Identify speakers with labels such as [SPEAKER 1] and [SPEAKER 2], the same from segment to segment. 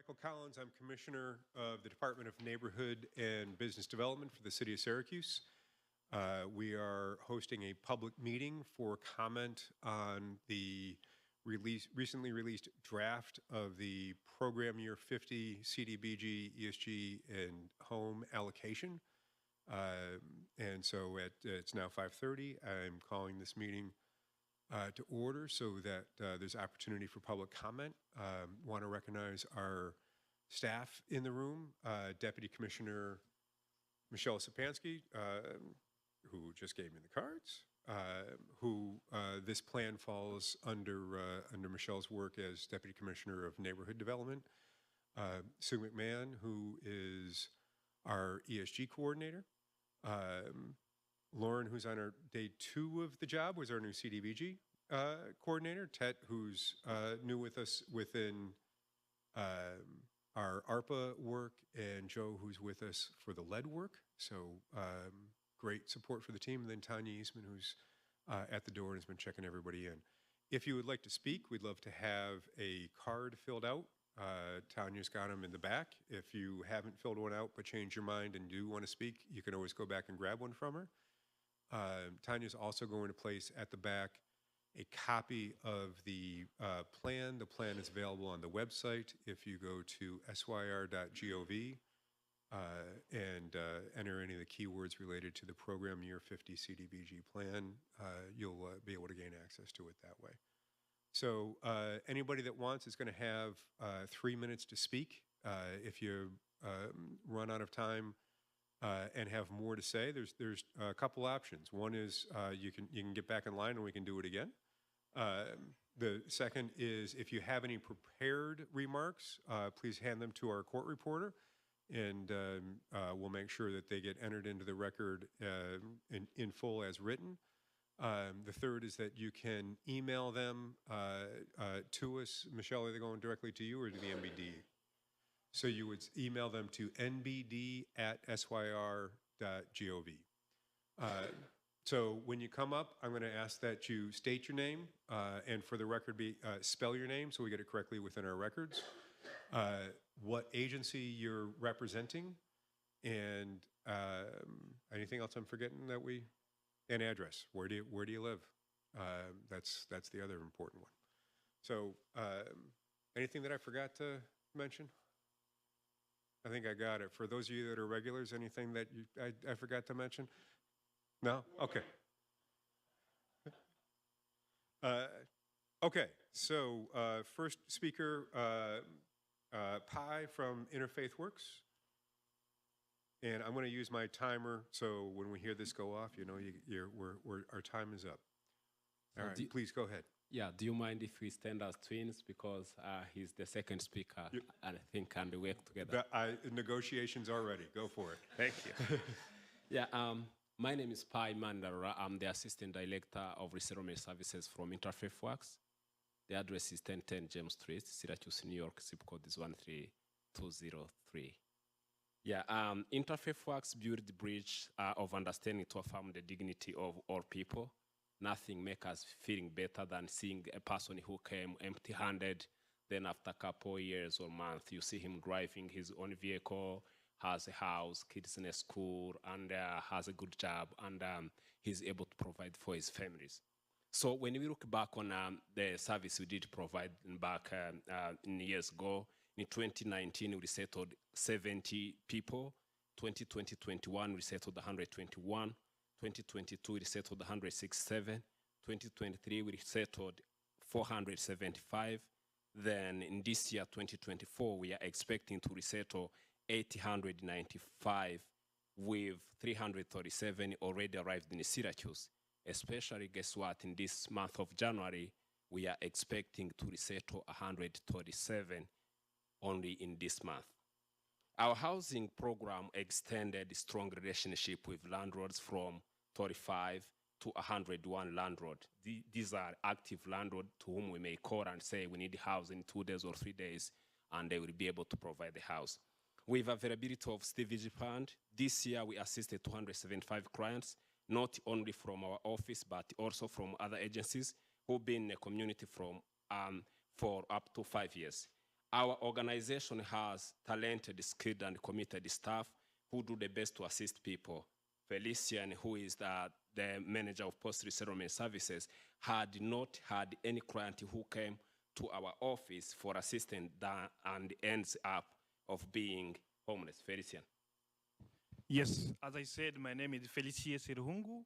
[SPEAKER 1] Michael Collins. I'm Commissioner of the Department of Neighborhood and Business Development for the City of Syracuse. We are hosting a public meeting for comment on the recently released draft of the Program Year 50 CDBG, ESG, and home allocation. And so it's now 5:30. I'm calling this meeting to order so that there's opportunity for public comment. Want to recognize our staff in the room, Deputy Commissioner Michelle Sapansky, who just gave me the cards, who this plan falls under Michelle's work as Deputy Commissioner of Neighborhood Development, Sue McMahon, who is our ESG coordinator, Lauren, who's on our day 2 of the job, was our new CDBG coordinator, Tet, who's new with us within our ARPA work, and Joe, who's with us for the lead work. So great support for the team. And then Tanya Eastman, who's at the door and has been checking everybody in. If you would like to speak, we'd love to have a card filled out. Tanya's got them in the back. If you haven't filled one out but change your mind and do want to speak, you can always go back and grab one from her. Tanya's also going to place at the back a copy of the plan. The plan is available on the website. If you go to syr.gov and enter any of the keywords related to the Program Year 50 CDBG plan, you'll be able to gain access to it that way. So anybody that wants is going to have 3 minutes to speak. If you run out of time and have more to say, there's a couple options. One is you can get back in line and we can do it again. The second is if you have any prepared remarks, please hand them to our court reporter, and we'll make sure that they get entered into the record in full as written. The third is that you can email them to us. Michelle, are they going directly to you or to the NBD? So you would email them to nbd@syr.gov. So when you come up, I'm going to ask that you state your name and for the record spell your name so we get it correctly within our records, what agency you're representing, and anything else I'm forgetting that and address. Where do you live? That's the other important one. So anything that I forgot to mention? I think I got it. For those of you that are regulars, anything that I forgot to mention? No? Okay. Okay, so first speaker, Pi from Interfaith Works. And I'm going to use my timer, so when we hear this go off, you know, our time is up. All right, please go ahead.
[SPEAKER 2] Yeah, do you mind if we stand as twins? Because he's the second speaker, and I think can we work together?
[SPEAKER 1] Negotiations are ready. Go for it.
[SPEAKER 2] Thank you. Yeah, my name is Pai Mandara. I'm the Assistant Director of Resettlement Services from Interfaith Works. The address is 1010 James Street, Syracuse, New York. Zip code is 13203. Yeah, Interfaith Works build the bridge of understanding to affirm the dignity of all people. Nothing makes us feeling better than seeing a person who came empty-handed, then after a couple of years or months, you see him driving his own vehicle, has a house, kids in a school, and has a good job, and he's able to provide for his families. So when we look back on the service we did provide back in years ago, in 2019, we resettled 70 people. 2020-21, we settled 121. 2022, we resettled 167. 2023, we resettled 475. Then in this year, 2024, we are expecting to resettle 895, with 337 already arrived in Syracuse. Especially, guess what, in this month of January, we are expecting to resettle 137 only in this month. Our housing program extended a strong relationship with landlords from 35 to 101 landlords. These are active landlords to whom we may call and say we need a house in 2 days or 3 days, and they will be able to provide the house. With availability of CDBG fund, this year we assisted 275 clients, not only from our office, but also from other agencies who've been in the community for up to 5 years. Our organization has talented, skilled, and committed staff who do the best to assist people. Felician, who is the manager of post resettlement services, had not had any client who came to our office for assistance and ends up of being homeless. Felician.
[SPEAKER 3] Yes, as I said, my name is Felicie Serhungu.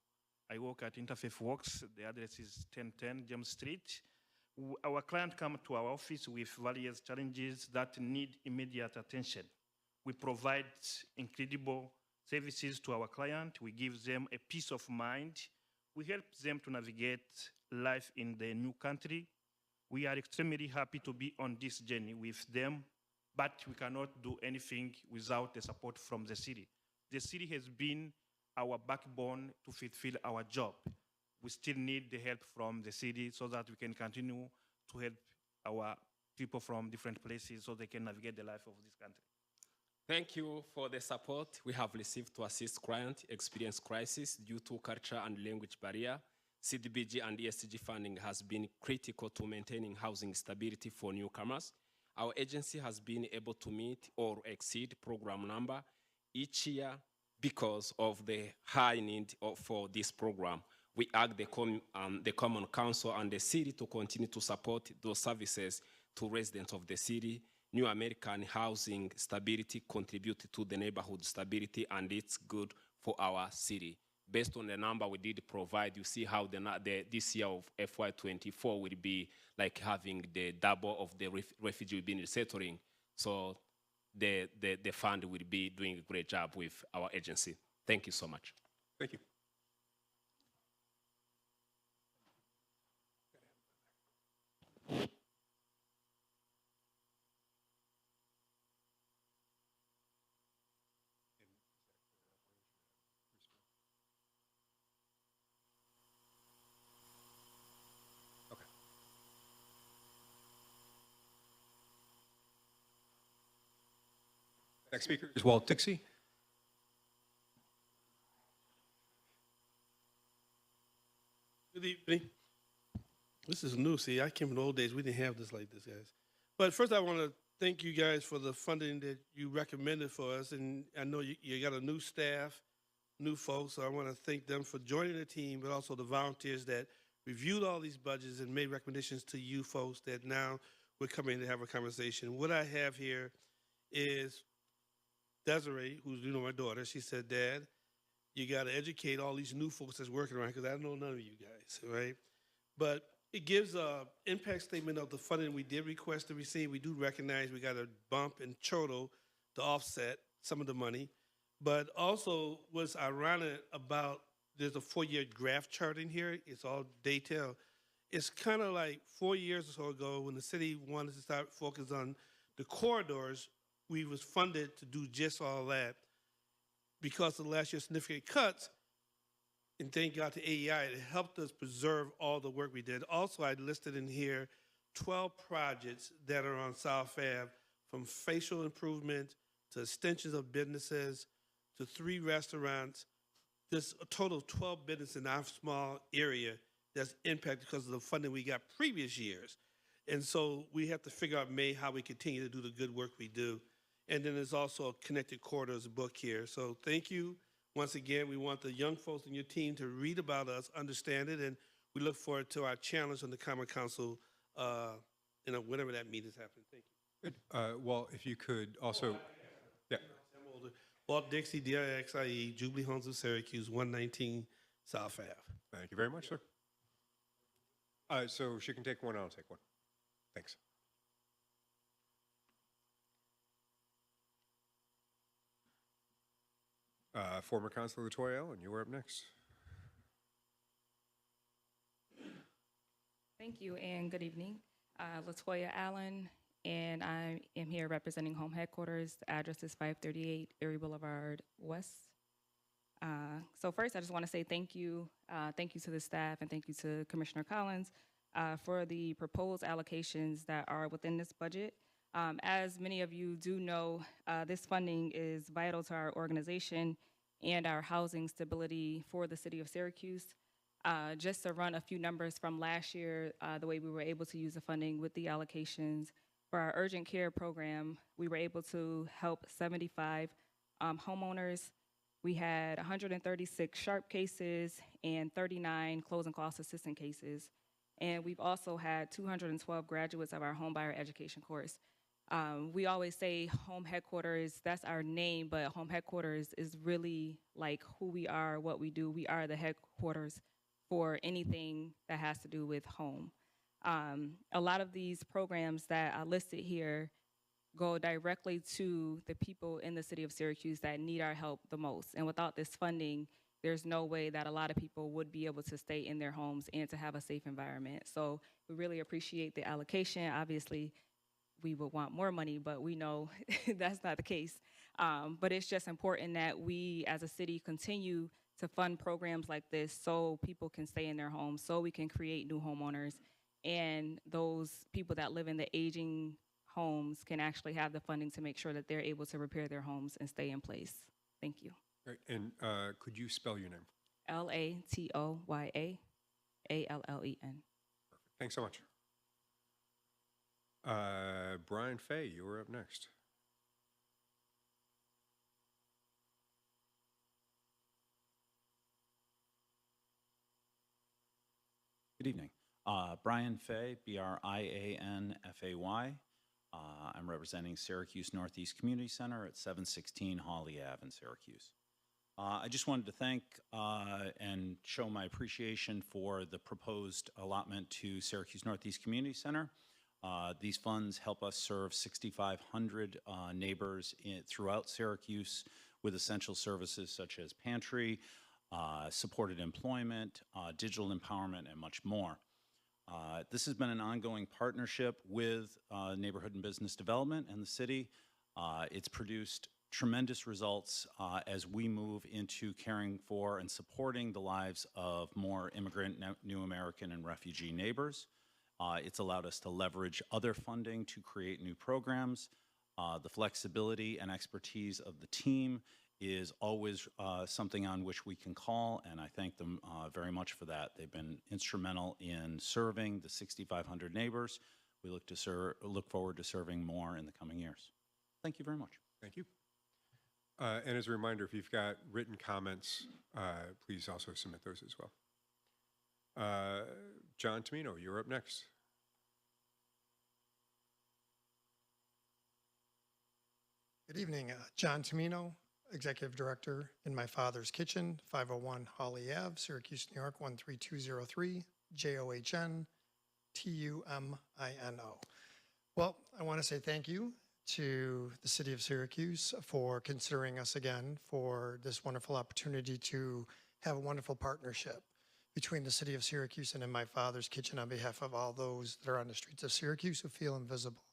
[SPEAKER 3] I work at Interfaith Works. The address is 1010 James Street. Our client come to our office with various challenges that need immediate attention. We provide incredible services to our client. We give them a peace of mind. We help them to navigate life in the new country. We are extremely happy to be on this journey with them, but we cannot do anything without the support from the city. The city has been our backbone to fulfill our job. We still need the help from the city so that we can continue to help our people from different places so they can navigate the life of this country.
[SPEAKER 2] Thank you for the support we have received to assist clients experience crisis due to culture and language barrier. CDBG and ESG funding has been critical to maintaining housing stability for newcomers. Our agency has been able to meet or exceed program number each year because of the high need for this program. We urge the Common Council and the city to continue to support those services to residents of the city. New American housing stability contributes to the neighborhood stability, and it's good for our city. Based on the number we did provide, you see how this year of FY24 will be like having the double of the refugee we've been resettling. So the fund will be doing a great job with our agency. Thank you so much.
[SPEAKER 1] Thank you. Okay. Next speaker is Walt Dixie.
[SPEAKER 4] Good evening. This is new. See, I came from the old days. We didn't have this like this, guys. But first, I want to thank you guys for the funding that you recommended for us. And I know you got a new staff, new folks, so I want to thank them for joining the team, but also the volunteers that reviewed all these budgets and made recommendations to you folks that now we're coming to have a conversation. What I have here is Desiree, who's my daughter. She said, Dad, you got to educate all these new folks that's working around, because I know none of you guys, right? But it gives an impact statement of the funding we did request to receive. We do recognize we got a bump in total to offset some of the money. But also what's ironic about, there's a 4-year graph chart in here. It's all detailed. It's kind of like 4 years or so ago when the city wanted to start focus on the corridors, we was funded to do just all that. Because of last year's significant cuts, and thank God to AEI, it helped us preserve all the work we did. Also, I listed in here 12 projects that are on South Ave, from facial improvement to extensions of businesses to 3 restaurants. There's a total of 12 businesses in our small area that's impacted because of the funding we got previous years. And so we have to figure out, May, how we continue to do the good work we do. And then there's also a Connected Corridors book here. So thank you. Once again, we want the young folks in your team to read about us, understand it, and we look forward to our challenge on the Common Council, whenever that meeting is happening. Thank you.
[SPEAKER 1] Good. Walt, if you could also, yeah.
[SPEAKER 4] I'm older. Walt Dixie, DIXIE, Jubilee Homes of Syracuse, 119 South Ave.
[SPEAKER 1] Thank you very much, sir. So she can take one, I'll take one. Thanks. Former Councilor LaToya Allen, you are up next.
[SPEAKER 5] Thank you and good evening. LaToya Allen, and I am here representing Home Headquarters. The address is 538 Erie Boulevard West. So first, I just want to say thank you. Thank you to the staff and thank you to Commissioner Collins for the proposed allocations that are within this budget. As many of you do know, this funding is vital to our organization and our housing stability for the city of Syracuse. Just to run a few numbers from last year, the way we were able to use the funding with the allocations, For our urgent care program, we were able to help 75 homeowners. We had 136 sharp cases and 39 closing cost assistant cases. And we've also had 212 graduates of our homebuyer education course. We always say home headquarters, that's our name, but home headquarters is really like who we are, what we do. We are the headquarters for anything that has to do with home. A lot of these programs that are listed here go directly to the people in the city of Syracuse that need our help the most. And without this funding, there's no way that a lot of people would be able to stay in their homes and to have a safe environment. So we really appreciate the allocation. Obviously, we would want more money, but we know that's not the case. But it's just important that we as a city continue to fund programs like this so people can stay in their homes, so we can create new homeowners, and those people that live in the aging homes can actually have the funding to make sure that they're able to repair their homes and stay in place. Thank you.
[SPEAKER 1] Great. And could you spell your name?
[SPEAKER 5] LATOYAALLEN.
[SPEAKER 1] Thanks so much. Brian Fay, you're up next.
[SPEAKER 6] Good evening. Brian Fay, BRIANFAY. I'm representing Syracuse Northeast Community Center at 716 Hawley Ave in Syracuse. I just wanted to thank and show my appreciation for the proposed allotment to Syracuse Northeast Community Center. These funds help us serve 6,500 neighbors throughout Syracuse with essential services such as pantry, supported employment, digital empowerment, and much more. This has been an ongoing partnership with Neighborhood and Business Development and the city. It's produced tremendous results as we move into caring for and supporting the lives of more immigrant, new American, and refugee neighbors. It's allowed us to leverage other funding to create new programs. The flexibility and expertise of the team is always something on which we can call, and I thank them very much for that. They've been instrumental in serving the 6,500 neighbors. We look forward to serving more in the coming years. Thank you very much.
[SPEAKER 1] Thank you. And as a reminder, if you've got written comments, please also submit those as well. John Tomino, you're up next.
[SPEAKER 7] Good evening. John Tomino, Executive Director in My Father's Kitchen, 501 Hawley Ave, Syracuse, New York, 13203, JOHN TUMINO. Well, I want to say thank you to the City of Syracuse for considering us again for this wonderful opportunity to have a wonderful partnership between the City of Syracuse and In My Father's Kitchen on behalf of all those that are on the streets of Syracuse who feel invisible.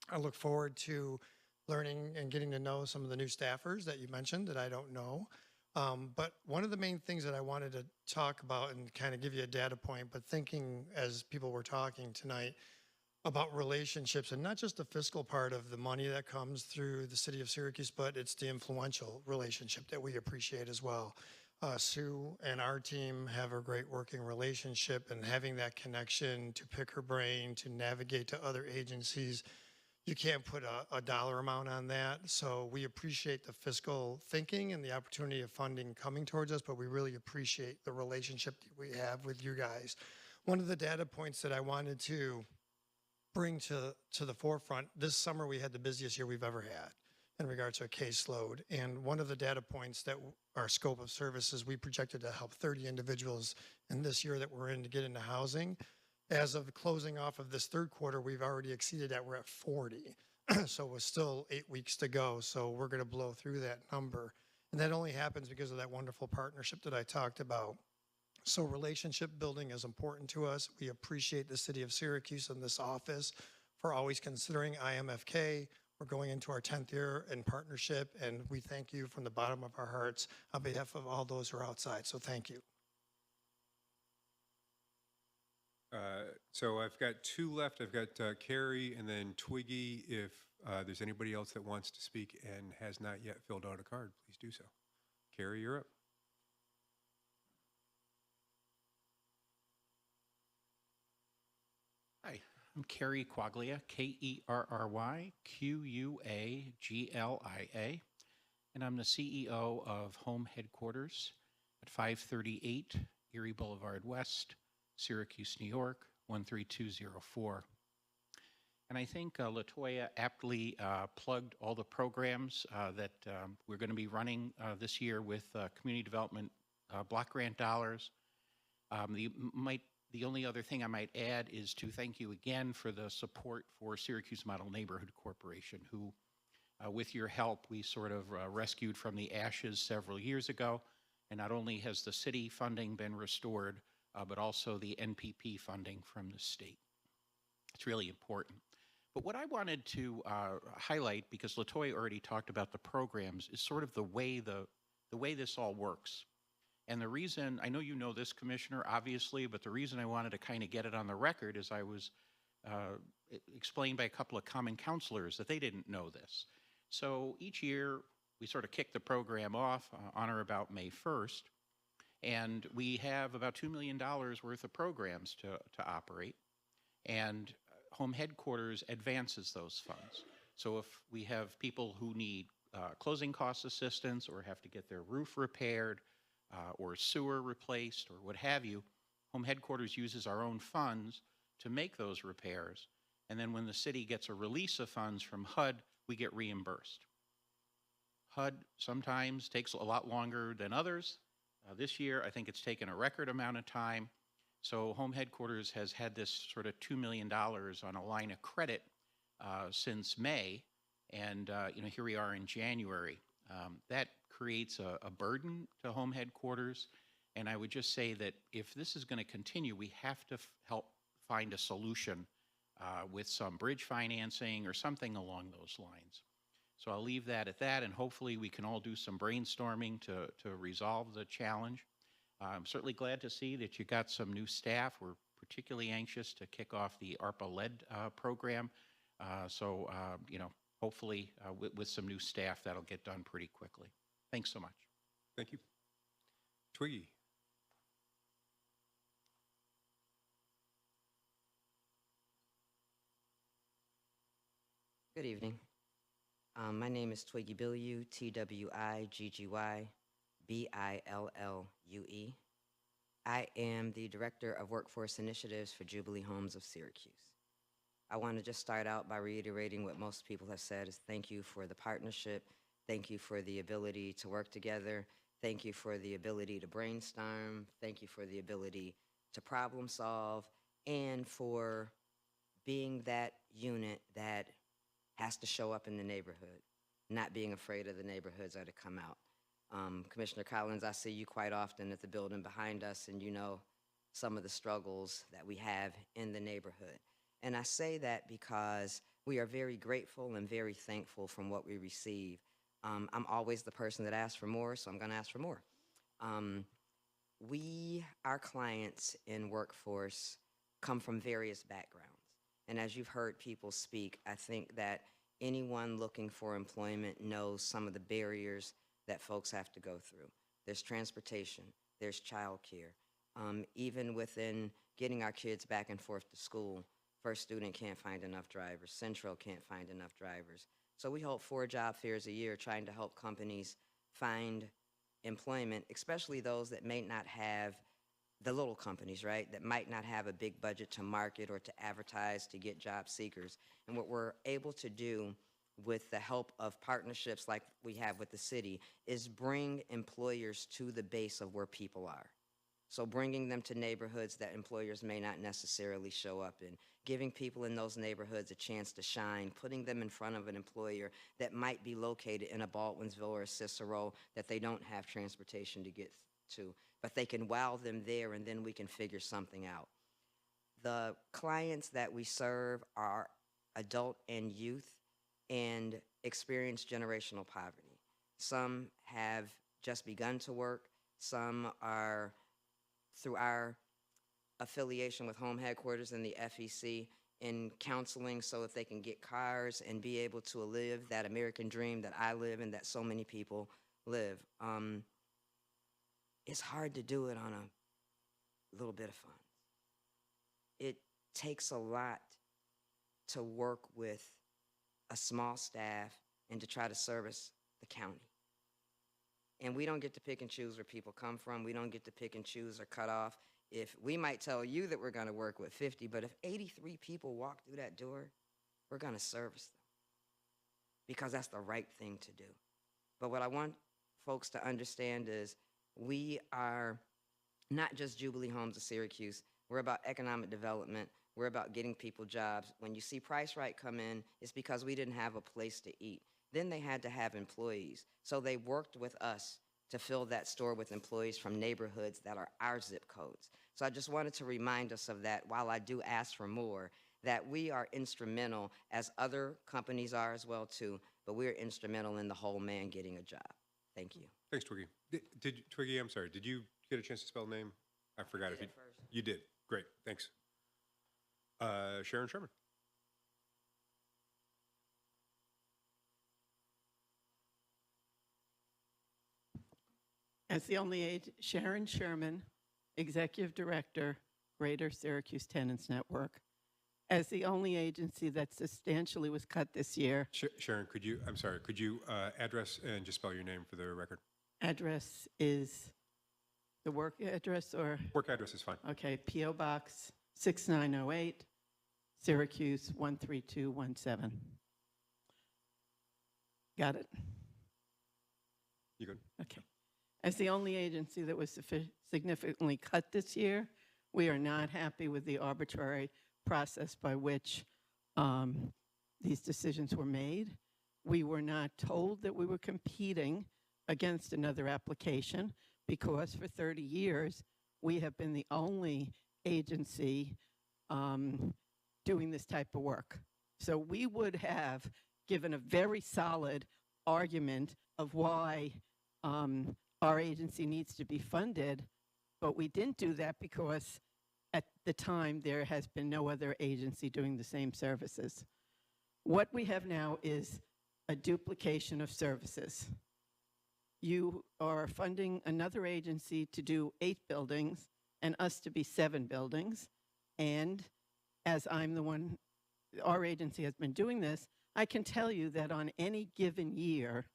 [SPEAKER 7] I look forward to learning and getting to know some of the new staffers that you mentioned that I don't know. But one of the main things that I wanted to talk about and kind of give you a data point, but thinking as people were talking tonight about relationships and not just the fiscal part of the money that comes through the City of Syracuse, but it's the influential relationship that we appreciate as well. Sue and our team have a great working relationship, and having that connection to pick her brain, to navigate to other agencies, you can't put a dollar amount on that. So we appreciate the fiscal thinking and the opportunity of funding coming towards us, but we really appreciate the relationship that we have with you guys. One of the data points that I wanted to bring to the forefront, this summer we had the busiest year we've ever had in regards to a caseload. And one of the data points that our scope of services, we projected to help 30 individuals in this year that we're in to get into housing. As of the closing off of this third quarter, we've already exceeded that. We're at 40. So we're still 8 weeks to go. So we're going to blow through that number. And that only happens because of that wonderful partnership that I talked about. So relationship building is important to us. We appreciate the City of Syracuse and this office for always considering IMFK. We're going into our 10th year in partnership, and we thank you from the bottom of our hearts on behalf of all those who are outside. So thank you.
[SPEAKER 1] So I've got two left. I've got Carrie and then Twiggy. If there's anybody else that wants to speak and has not yet filled out a card, please do so. Carrie, you're up.
[SPEAKER 8] Hi, I'm Kerry Quaglia, Kerryquaglia, and I'm the CEO of Home Headquarters at 538 Erie Boulevard West, Syracuse, New York, 13204. And I think LaToya aptly plugged all the programs that we're going to be running this year with community development block grant dollars. The only other thing I might add is to thank you again for the support for Syracuse Model Neighborhood Corporation, who, with your help, we sort of rescued from the ashes several years ago. And not only has the city funding been restored, but also the NPP funding from the state. It's really important. But what I wanted to highlight, because LaToya already talked about the programs, is sort of the way this all works. And the reason, I know you know this, Commissioner, obviously, but the reason I wanted to kind of get it on the record is I was explained by a couple of common counselors that they didn't know this. So each year, we sort of kick the program off on or about May 1st, and we have about $2 million worth of programs to operate, and Home Headquarters advances those funds. So if we have people who need closing cost assistance or have to get their roof repaired, or sewer replaced, or what have you, Home Headquarters uses our own funds to make those repairs. And then when the city gets a release of funds from HUD, we get reimbursed. HUD sometimes takes a lot longer than others. This year, I think it's taken a record amount of time. So Home Headquarters has had this sort of $2 million on a line of credit since May. And here we are in January. That creates a burden to Home Headquarters, and I would just say that if this is going to continue, we have to help find a solution with some bridge financing or something along those lines. So I'll leave that at that, and hopefully we can all do some brainstorming to resolve the challenge. I'm certainly glad to see that you got some new staff. We're particularly anxious to kick off the ARPA-led program. Hopefully with some new staff, that'll get done pretty quickly. Thanks so much.
[SPEAKER 1] Thank you. Twiggy.
[SPEAKER 9] Good evening. My name is Twiggy Billue, TWIGGY-BILLUE. I am the Director of Workforce Initiatives for Jubilee Homes of Syracuse. I want to just start out by reiterating what most people have said is thank you for the partnership. Thank you for the ability to work together. Thank you for the ability to brainstorm. Thank you for the ability to problem solve, and for being that unit that has to show up in the neighborhood, not being afraid of the neighborhoods or to come out. Commissioner Collins, I see you quite often at the building behind us, and you know some of the struggles that we have in the neighborhood. And I say that because we are very grateful and very thankful from what we receive. I'm always the person that asks for more, so I'm going to ask for more. Our clients in workforce come from various backgrounds. And as you've heard people speak, I think that anyone looking for employment knows some of the barriers that folks have to go through. There's transportation, there's childcare. Even within getting our kids back and forth to school, First Student can't find enough drivers, Central can't find enough drivers. So we hold 4 job fairs a year trying to help companies find employment, especially those that may not have, the little companies, right, that might not have a big budget to market or to advertise to get job seekers. And what we're able to do with the help of partnerships like we have with the city is bring employers to the base of where people are. So bringing them to neighborhoods that employers may not necessarily show up in, giving people in those neighborhoods a chance to shine, putting them in front of an employer that might be located in a Baldwinsville or a Cicero that they don't have transportation to get to, but they can wow them there, and then we can figure something out. The clients that we serve are adult and youth and experience generational poverty. Some have just begun to work. Some are, through our affiliation with Home Headquarters and the FEC, in counseling so that they can get cars and be able to live that American dream that I live and that so many people live. It's hard to do it on a little bit of funds. It takes a lot to work with a small staff and to try to service the county. And we don't get to pick and choose where people come from. We don't get to pick and choose or cut off. If we might tell you that we're going to work with 50, but if 83 people walk through that door, we're going to service them because that's the right thing to do. But what I want folks to understand is we are not just Jubilee Homes of Syracuse. We're about economic development. We're about getting people jobs. When you see Price Right come in, it's because we didn't have a place to eat. Then they had to have employees. So they worked with us to fill that store with employees from neighborhoods that are our zip codes. So I just wanted to remind us of that while I do ask for more, that we are instrumental, as other companies are as well too, but we're instrumental in the whole man getting a job. Thank you.
[SPEAKER 1] Thanks, Twiggy. Twiggy, I'm sorry, did you get a chance to spell name? I forgot if you, you did. Great, thanks. Sharon Sherman.
[SPEAKER 10] As the only Sharon Sherman, Executive Director, Greater Syracuse Tenants Network. As the only agency that substantially was cut this year.
[SPEAKER 1] Sharon, could you address and just spell your name for the record?
[SPEAKER 10] Address is the work address or?
[SPEAKER 1] Work address is fine.
[SPEAKER 10] Okay, P.O. Box 6908, Syracuse 13217. Got it?
[SPEAKER 1] You good?
[SPEAKER 10] Okay. As the only agency that was significantly cut this year, we are not happy with the arbitrary process by which these decisions were made. We were not told that we were competing against another application because for 30 years, we have been the only agency doing this type of work. So we would have given a very solid argument of why our agency needs to be funded, but we didn't do that because at the time there has been no other agency doing the same services. What we have now is a duplication of services. You are funding another agency to do 8 buildings and us to be 7 buildings. And as I'm the one, our agency has been doing this, I can tell you that on any given year,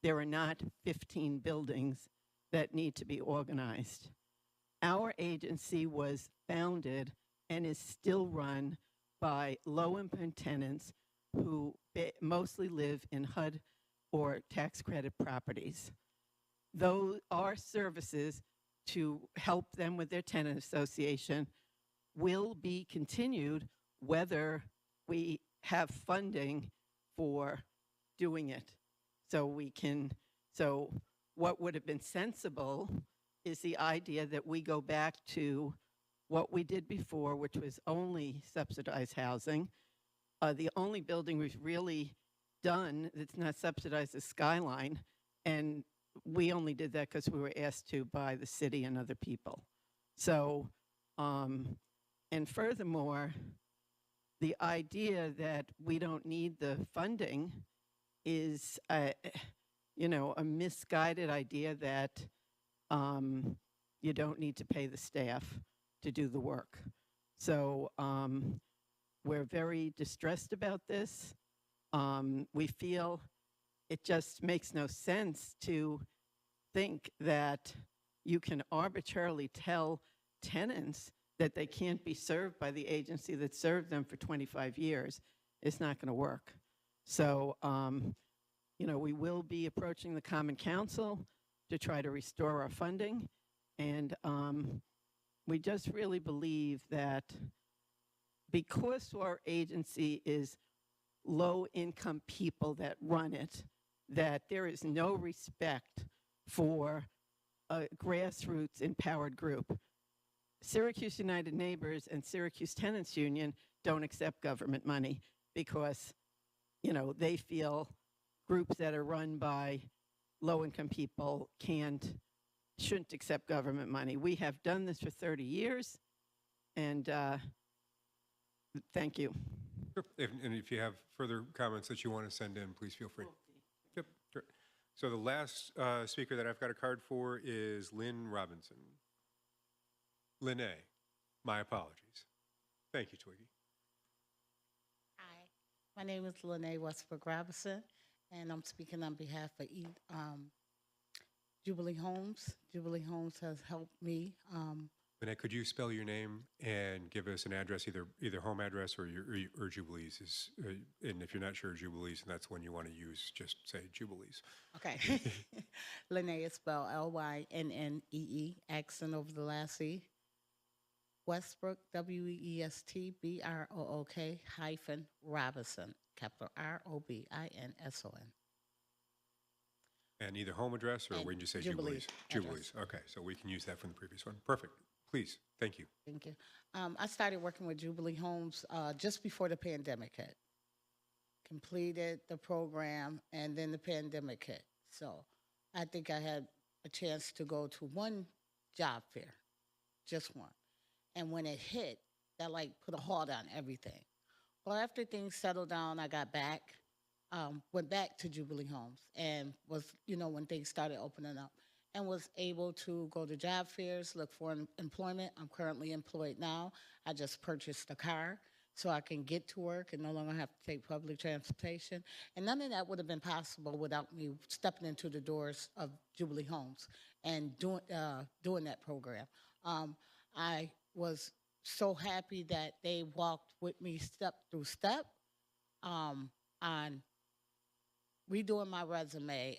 [SPEAKER 10] there are not 15 buildings that need to be organized. Our agency was founded and is still run by low-income tenants who mostly live in HUD or tax credit properties. Those are services to help them with their tenant association will be continued whether we have funding for doing it. So what would have been sensible is the idea that we go back to what we did before, which was only subsidized housing. The only building we've really done that's not subsidized is Skyline, and we only did that because we were asked to by the city and other people. So, and furthermore, the idea that we don't need the funding is, you know, a misguided idea that you don't need to pay the staff to do the work. So we're very distressed about this. We feel it just makes no sense to think that you can arbitrarily tell tenants that they can't be served by the agency that served them for 25 years. It's not going to work. So, you know, we will be approaching the Common Council to try to restore our funding. And we just really believe that because our agency is low-income people that run it, that there is no respect for a grassroots empowered group. Syracuse United Neighbors and Syracuse Tenants Union don't accept government money because, you know, they feel groups that are run by low-income people shouldn't accept government money. We have done this for 30 years, and thank you.
[SPEAKER 1] Sure. And if you have further comments that you want to send in, please feel free. Yep, sure. So the last speaker that I've got a card for is Lynn Robinson. Lynn A., my apologies. Thank you, Twiggy.
[SPEAKER 11] Hi. My name is Lene Westbrook Robinson, and I'm speaking on behalf of Jubilee Homes. Jubilee Homes has helped me.
[SPEAKER 1] Lynette, could you spell your name and give us an address, either home address or or Jubilees? And if you're not sure Jubilees, and that's when you want to use, just say Jubilees.
[SPEAKER 11] Okay. Lene is spelled Lynnee, accent over the last E. Westbrook, Westbrook hyphen Robinson, capital Robinson.
[SPEAKER 1] And either home address or
[SPEAKER 11] And
[SPEAKER 1] when you say
[SPEAKER 11] Jubilees
[SPEAKER 1] Jubilees. Okay, so we can use that from the previous one. Perfect. Please, thank you.
[SPEAKER 11] Thank you. I started working with Jubilee Homes just before the pandemic hit. Completed the program, and then the pandemic hit. So I think I had a chance to go to one job fair, just one. And when it hit, that like put a halt on everything. Well, after things settled down, I got back, went back to Jubilee Homes, and was, when things started opening up, and was able to go to job fairs, look for employment. I'm currently employed now. I just purchased a car so I can get to work and no longer have to take public transportation. And none of that would have been possible without me stepping into the doors of Jubilee Homes and doing that program. I was so happy that they walked with me step through step on redoing my resume,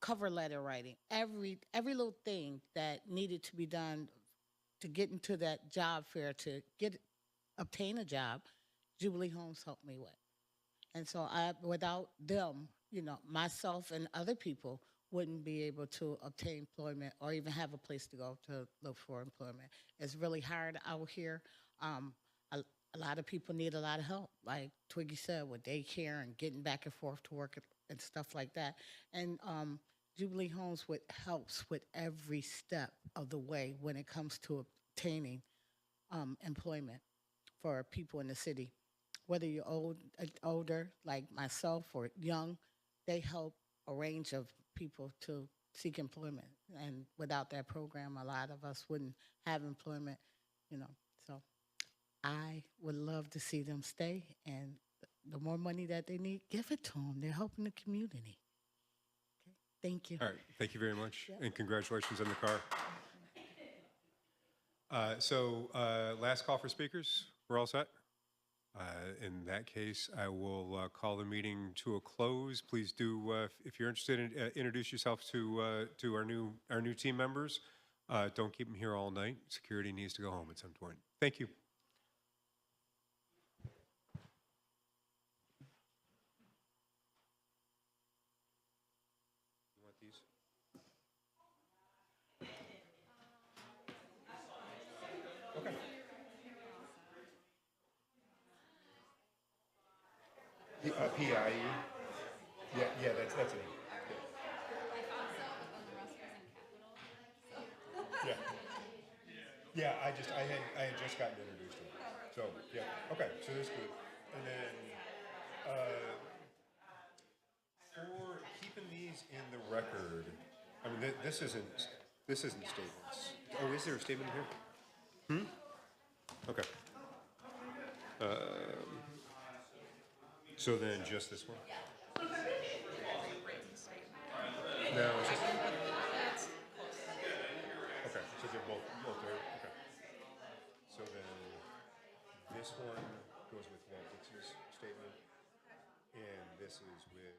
[SPEAKER 11] cover letter writing, every little thing that needed to be done to get into that job fair, to obtain a job, Jubilee Homes helped me with. And so without them, myself and other people wouldn't be able to obtain employment or even have a place to go to look for employment. It's really hard out here. A lot of people need a lot of help, like Twiggy said, with daycare and getting back and forth to work and stuff like that. And Jubilee Homes helps with every step of the way when it comes to obtaining employment for people in the city. Whether you're older, like myself, or young, they help a range of people to seek employment. And without that program, a lot of us wouldn't have employment, So I would love to see them stay, and the more money that they need, give it to them. They're helping the community. Okay. Thank you.
[SPEAKER 1] All right, thank you very much, and congratulations on the car. Last call for speakers. We're all set? In that case, I will call the meeting to a close. Please do, if you're interested, introduce yourself to our new team members. Don't keep them here all night. Security needs to go home at some point. Thank you. You want these? Okay. PIE. Yeah, that's it. Yeah, I had just gotten introduced to it. So yeah, okay, so this is good. And then for keeping these in the record, I mean this isn't statements. Oh, is there a statement in here? Okay. So then just this one? No, it's just. Okay, so they're both there. Okay. So then this one goes with Walt Dix's statement, and this is with.